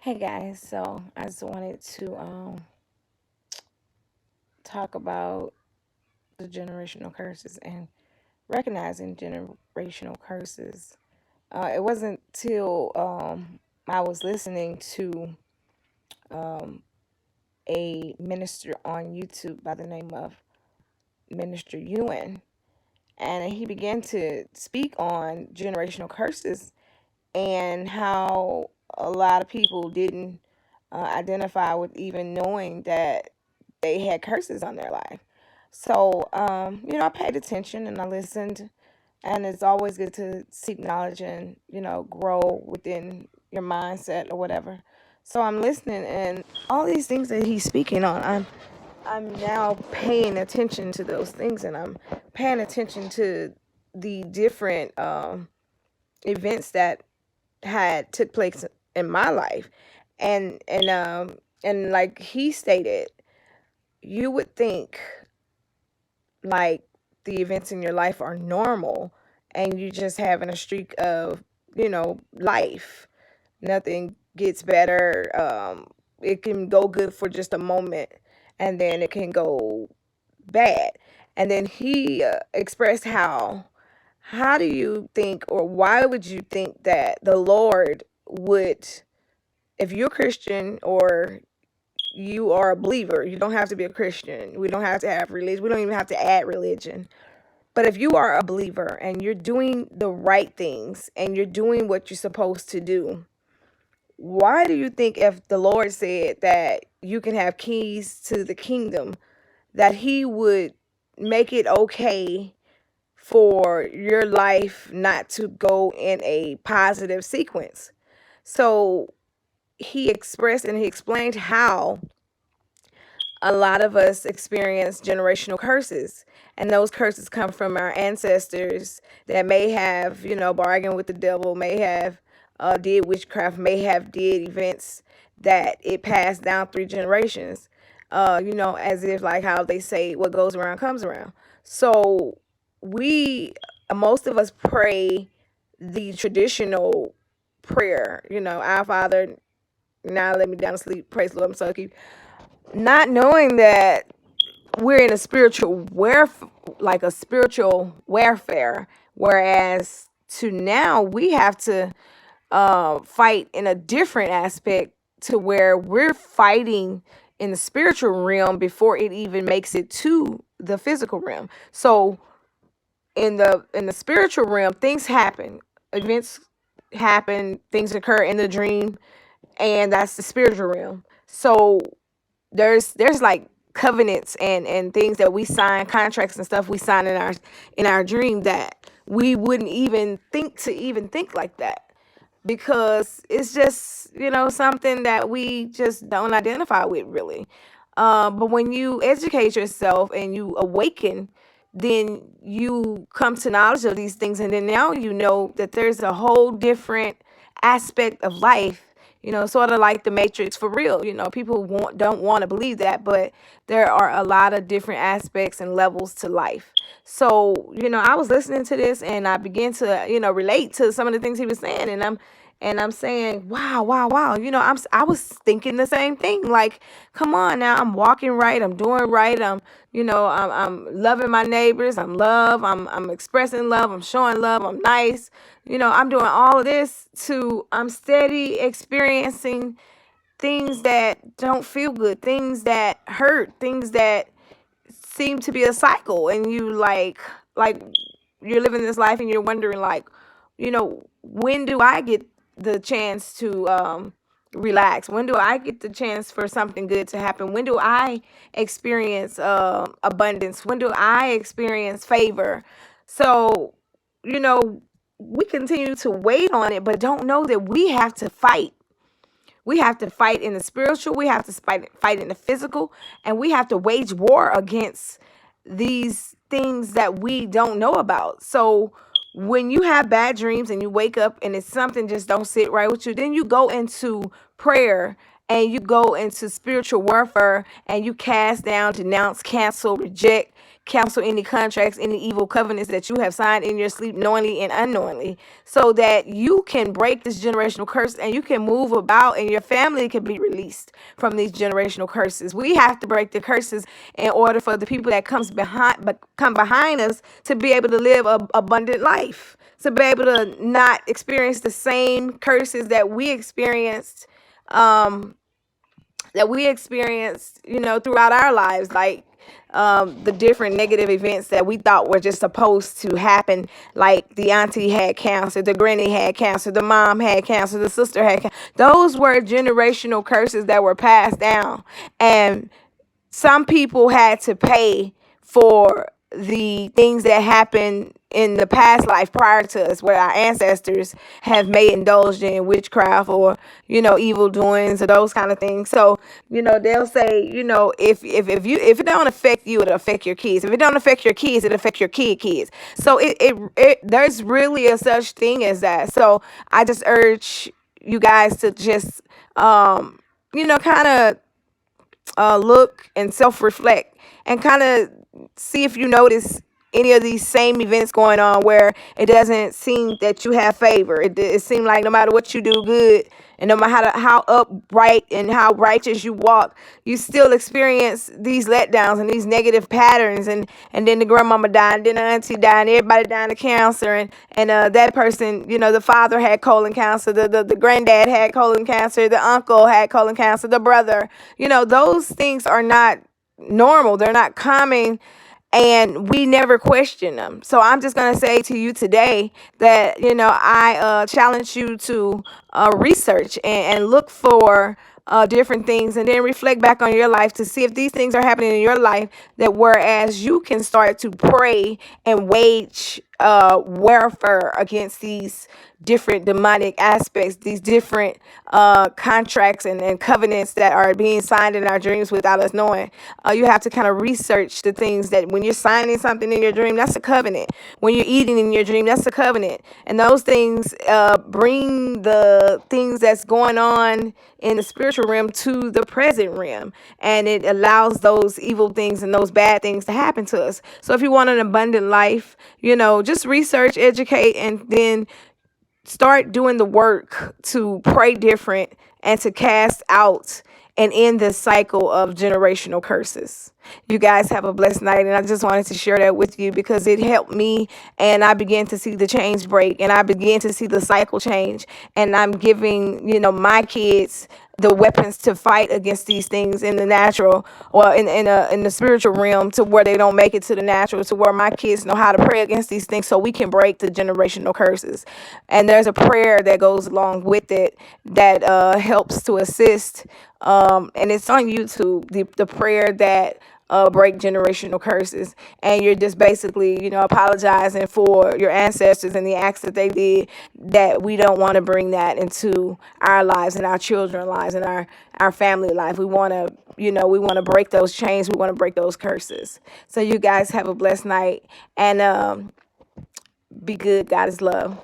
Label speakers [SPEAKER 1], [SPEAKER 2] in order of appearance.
[SPEAKER 1] Hey guys, so I just wanted to talk about the generational curses and recognizing generational curses. It wasn't till I was listening to um, a minister on YouTube by the name of Minister Ewan, and he began to speak on generational curses and how a lot of people didn't identify with even knowing that they had curses on their life. So, I paid attention and I listened, and it's always good to seek knowledge and, grow within your mindset or whatever. So I'm listening, and all these things that he's speaking on, I'm now paying attention to those things, and I'm paying attention to the different events that had took place in my life, and like he stated, you would think like the events in your life are normal and you just having a streak of life. Nothing gets better. It can go good for just a moment and then it can go bad. And then he expressed how do you think, or why would you think that the Lord would, if you're Christian or you are a believer, you don't have to be a Christian. We don't have to have religion. We don't even have to add religion. But if you are a believer and you're doing the right things and you're doing what you're supposed to do, why do you think if the Lord said that you can have keys to the kingdom, that he would make it okay for your life not to go in a positive sequence? So he expressed and he explained how a lot of us experience generational curses, and those curses come from our ancestors that may have bargained with the devil, may have did witchcraft, may have did events that it passed down 3 generations, as if like how they say what goes around comes around. So we, most of us pray the traditional prayer, our Father, now let me down to sleep, praise the Lord, I'm so keep, not knowing that we're in a spiritual like a spiritual warfare, whereas to now we have to fight in a different aspect, to where we're fighting in the spiritual realm before it even makes it to the physical realm. So in the spiritual realm, things happen, events happen, things occur in the dream, and that's the spiritual realm. So there's like covenants and things that we sign, contracts and stuff we sign in our dream, that we wouldn't even think to even think like that, because it's just something that we just don't identify with really. But when you educate yourself and you awaken, then you come to knowledge of these things, and then now you know that there's a whole different aspect of life, sort of like the Matrix for real. People don't want to believe that, but there are a lot of different aspects and levels to life. So, I was listening to this and I began to, relate to some of the things he was saying, and I'm saying, wow, wow, wow. I was thinking the same thing. Like, come on now, I'm walking right, I'm doing right, I'm loving my neighbors, I'm expressing love, I'm showing love, I'm nice. I'm doing all of this to I'm steady experiencing things that don't feel good, things that hurt, things that seem to be a cycle, and you like you're living this life and you're wondering like, when do I get the chance to relax? When do I get the chance for something good to happen? When do I experience abundance? When do I experience favor? So, you know, we continue to wait on it, but don't know that we have to fight. We have to fight in the spiritual, we have to fight in the physical, and we have to wage war against these things that we don't know about. So when you have bad dreams and you wake up and it's something just don't sit right with you, then you go into prayer and you go into spiritual warfare and you cast down, denounce, cancel, reject, cancel any contracts, any evil covenants that you have signed in your sleep, knowingly and unknowingly, so that you can break this generational curse and you can move about and your family can be released from these generational curses. We have to break the curses in order for the people that come behind us to be able to live a abundant life, to be able to not experience the same curses um, that we experienced, throughout our lives, like the different negative events that we thought were just supposed to happen, like the auntie had cancer, the granny had cancer, the mom had cancer, the sister had cancer. Those were generational curses that were passed down, and some people had to pay for the things that happened in the past life prior to us, where our ancestors have may indulged in witchcraft or evil doings or those kind of things. So they'll say, if it don't affect you, it'll affect your kids. If it don't affect your kids, it'll affect your kids. So it there's really a such thing as that. So I just urge you guys to just kind of look and self-reflect and kind of see if you notice any of these same events going on where it doesn't seem that you have favor. It seems like no matter what you do good, and no matter how upright and how righteous you walk, you still experience these letdowns and these negative patterns. And then the grandmama died, and then the auntie died, and everybody died of cancer. And that person, the father had colon cancer, the granddad had colon cancer, the uncle had colon cancer, the brother. Those things are not normal. They're not common, and we never question them. So I'm just going to say to you today that, I challenge you to research and look for different things, and then reflect back on your life to see if these things are happening in your life, that whereas you can start to pray and wage warfare against these different demonic aspects, these different contracts and covenants that are being signed in our dreams without us knowing. You have to kind of research the things that when you're signing something in your dream, that's a covenant. When you're eating in your dream, that's a covenant. And those things bring the things that's going on in the spiritual realm to the present realm, and it allows those evil things and those bad things to happen to us. So if you want an abundant life, just research, educate, and then start doing the work to pray different and to cast out and end this cycle of generational curses. You guys have a blessed night, and I just wanted to share that with you because it helped me, and I began to see the change break, and I began to see the cycle change, and I'm giving, my kids the weapons to fight against these things in the natural, or in the spiritual realm, to where they don't make it to the natural, to where my kids know how to pray against these things so we can break the generational curses. And there's a prayer that goes along with it that helps to assist, and it's on YouTube, the prayer that break generational curses. And you're just basically, apologizing for your ancestors and the acts that they did, that we don't want to bring that into our lives and our children's lives and our family life. We want to, we want to break those chains. We want to break those curses. So you guys have a blessed night, and be good. God is love.